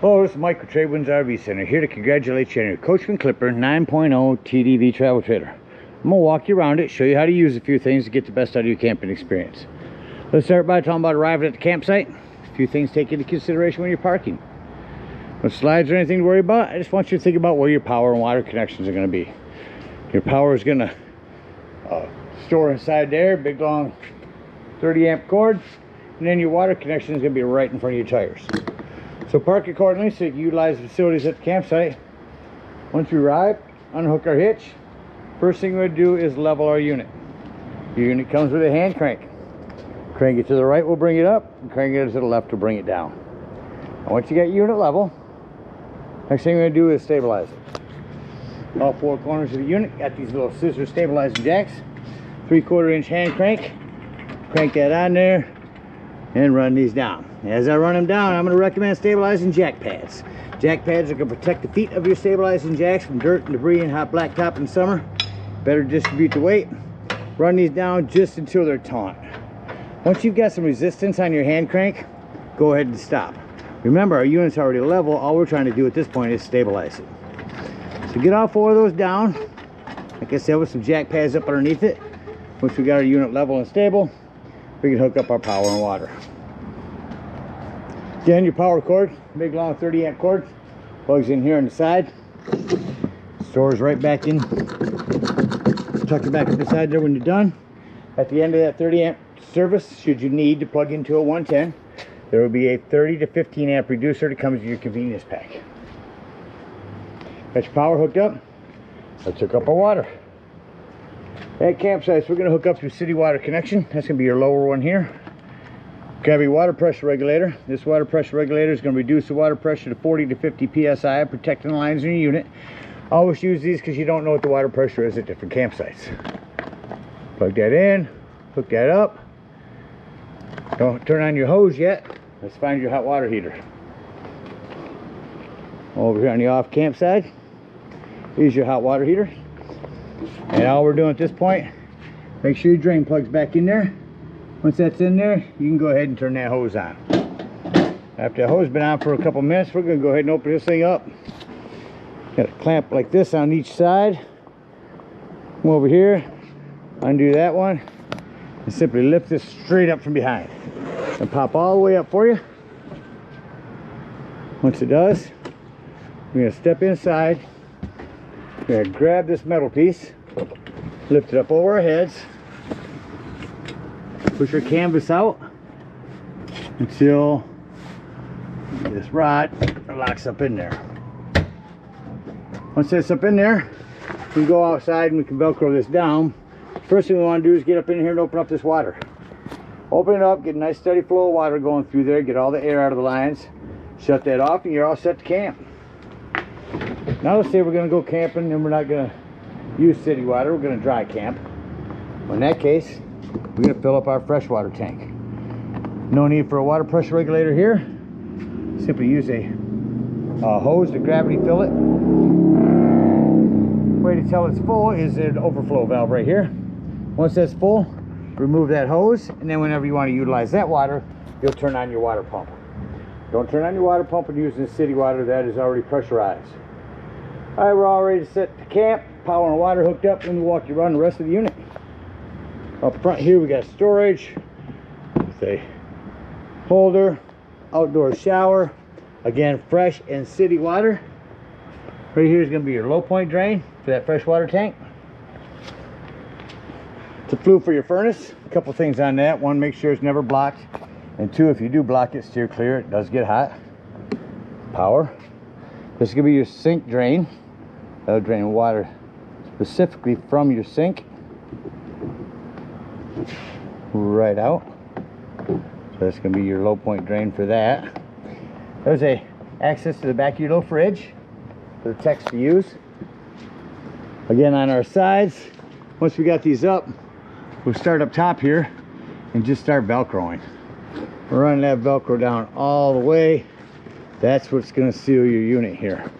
Hello, this is Mike with TradeWinds RV Center, here to congratulate you on your Coachman Clipper 9.0 TDV travel trailer. I'm going to walk you around it, show you how to use a few things to get the best out of your camping experience. Let's start by talking about arriving at the campsite. A few things to take into consideration when you're parking. No slides or anything to worry about. I just want you to think about where your power and water connections are going to be. Your power is going to store inside there, big long 30 amp cord, and then your water connection is going to be right in front of your tires. So park accordingly so you can utilize the facilities at the campsite. Once we arrive, unhook our hitch. First thing we're going to do is level our unit. Your unit comes with a hand crank. Crank it to the right will bring it up, and crank it to the left will bring it down. And once you get your unit level, next thing we're going to do is stabilize it. All four corners of the unit got these little scissor stabilizing jacks. 3/4 inch hand crank. Crank that on there and run these down. As I run them down, I'm going to recommend stabilizing jack pads. Jack pads are going to protect the feet of your stabilizing jacks from dirt and debris and hot blacktop in summer. Better distribute the weight. Run these down just until they're taut. Once you've got some resistance on your hand crank, go ahead and stop. Remember, our unit's already level. All we're trying to do at this point is stabilize it. So get all four of those down. Like I said, with some jack pads up underneath it. Once we got our unit level and stable, we can hook up our power and water. Again, your power cord, big long 30 amp cord, plugs in here on the side, stores right back in, tuck it back up inside there when you're done. At the end of that 30 amp service, should you need to plug into a 110, there will be a 30 to 15 amp reducer that comes with your convenience pack. Got your power hooked up. Let's hook up our water. At campsites, we're going to hook up to city water connection. That's going to be your lower one here. Grab your water pressure regulator. This water pressure regulator is going to reduce the water pressure to 40 to 50 psi, protecting the lines in your unit. Always use these because you don't know what the water pressure is at different campsites. Plug that in, hook that up. Don't turn on your hose yet. Let's find your hot water heater. Over here on the off campsite, here's your hot water heater. And all we're doing at this point, make sure your drain plug's back in there. Once that's in there, you can go ahead and turn that hose on. After the hose has been on for a couple minutes, we're going to go ahead and open this thing up. Got a clamp like this on each side. Come over here, undo that one, and simply lift this straight up from behind. And pop all the way up for you. Once it does, we're going to step inside. We're going to grab this metal piece, lift it up over our heads, push our canvas out until this rod locks up in there. Once that's up in there, we can go outside and we can Velcro this down. First thing we want to do is get up in here and open up this water. Open it up, get a nice steady flow of water going through there, get all the air out of the lines, shut that off, and you're all set to camp. Now let's say we're going to go camping and we're not going to use city water, we're going to dry camp. Well, in that case, we're going to fill up our freshwater tank. No need for a water pressure regulator here. Simply use a hose to gravity fill it. Way to tell it's full is an overflow valve right here. Once that's full, remove that hose, and then whenever you want to utilize that water, you'll turn on your water pump. Don't turn on your water pump when using city water. That is already pressurized. All right, we're all ready to set the camp. Power and water hooked up, and we'll walk you around the rest of the unit. Up front here, we got storage with a holder, outdoor shower. Again, fresh and city water. Right here is going to be your low point drain for that fresh water tank. It's a flue for your furnace. A couple things on that. One, make sure it's never blocked. And two, if you do block it, steer clear. It does get hot. Power. This is going to be your sink drain. That'll drain water specifically from your sink right out. So that's going to be your low point drain for that. There's a access to the back of your little fridge for the techs to use. Again, on our sides, once we got these up, we'll start up top here and just start Velcroing. We're running that Velcro down all the way. That's what's going to seal your unit here.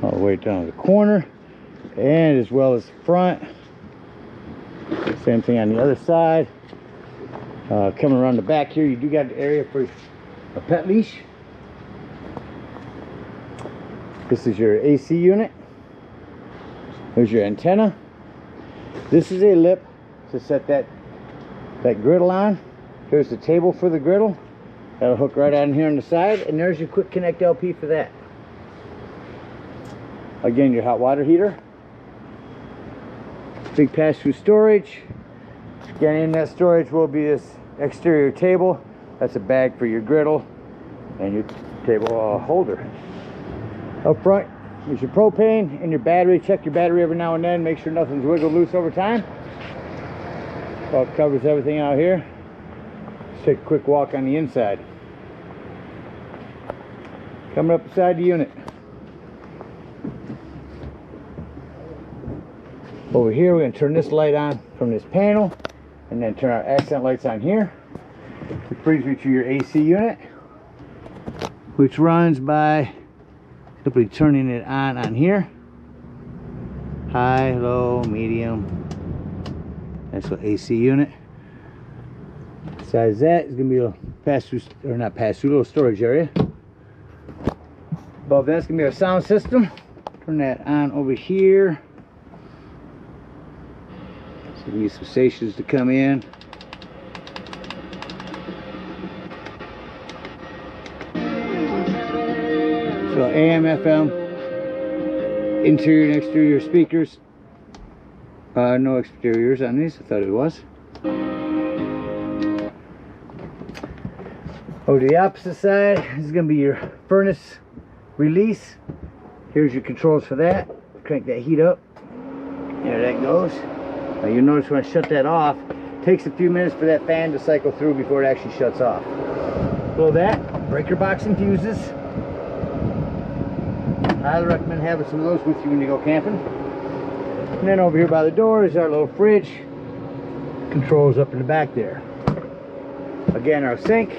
All the way down to the corner and as well as the front. Same thing on the other side. Coming around the back here, you do got the area for a pet leash. This is your AC unit. There's your antenna. This is a lip to set that griddle on. Here's the table for the griddle. That'll hook right on here on the side, and there's your quick connect LP for that. Again, your hot water heater. Big pass-through storage. Again, in that storage will be this exterior table. That's a bag for your griddle and your table holder. Up front is your propane and your battery. Check your battery every now and then. Make sure nothing's wiggled loose over time. Well, it covers everything out here. Let's take a quick walk on the inside. Coming up beside the unit. Over here, we're going to turn this light on from this panel and then turn our accent lights on here. Which brings me to your AC unit, which runs by simply turning it on here. High, low, medium. That's what AC unit. Besides that, it's going to be a pass-through, or not pass-through, little storage area. Above that's going to be our sound system. Turn that on over here. So we need some stations to come in. So AM, FM, interior and exterior speakers. No exteriors on these, I thought it was. Over to the opposite side, this is going to be your furnace release. Here's your controls for that. Crank that heat up. There that goes. Now you'll notice when I shut that off, it takes a few minutes for that fan to cycle through before it actually shuts off. Below that, breaker box and fuses. I highly recommend having some of those with you when you go camping. And then over here by the door is our little fridge. Controls up in the back there. Again, our sink.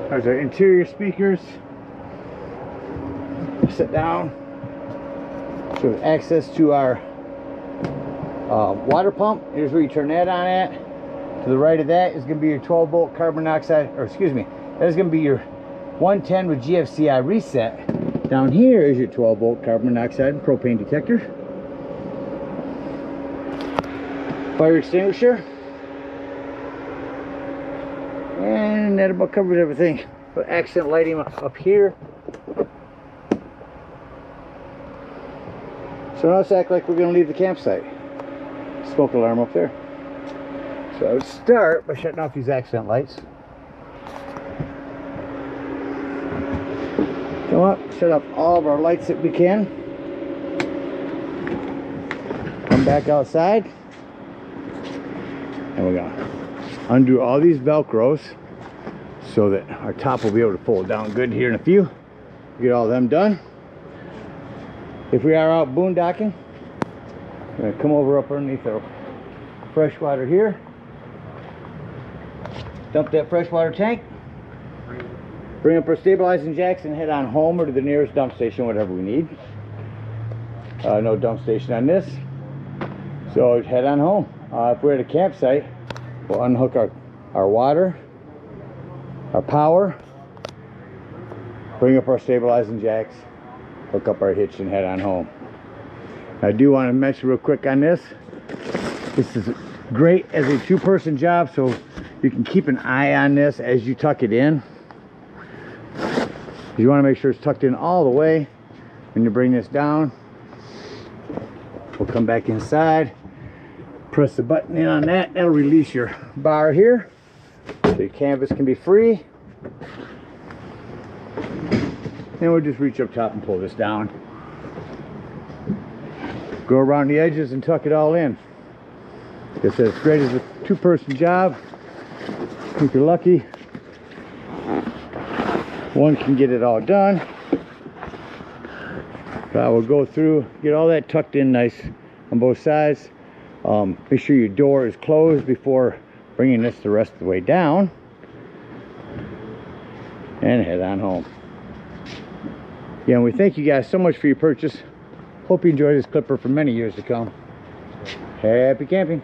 There's our interior speakers. Sit down. So access to our water pump. Here's where you turn that on at. To the right of that is going to be your 12-volt carbon monoxide, or excuse me, that is going to be your 110 with GFCI reset. Down here is your 12-volt carbon monoxide and propane detector. Fire extinguisher. And that about covers everything. Put accent lighting up here. So now let's act like we're going to leave the campsite. Smoke alarm up there. So I would start by shutting off these accent lights. Come up, shut off all of our lights that we can. Come back outside. And we're going to undo all these Velcros so that our top will be able to fold down good here in a few. Get all of them done. If we are out boondocking, we're going to come over up underneath our fresh water here. Dump that freshwater tank. Bring up our stabilizing jacks and head on home or to the nearest dump station, whatever we need. No dump station on this. So head on home. If we're at a campsite, we'll unhook our water, our power, bring up our stabilizing jacks, hook up our hitch and head on home. I do want to mention real quick on this. This is great as a two-person job, so you can keep an eye on this as you tuck it in. You want to make sure it's tucked in all the way. When you bring this down, we'll come back inside. Press the button in on that. That'll release your bar here, so your canvas can be free. And we'll just reach up top and pull this down. Go around the edges and tuck it all in. Like I said, it's great as a two-person job. If you're lucky, one can get it all done. But I will go through, get all that tucked in nice on both sides. Make sure your door is closed before bringing this the rest of the way down. And head on home. Again, we thank you guys so much for your purchase. Hope you enjoy this clipper for many years to come. Happy camping.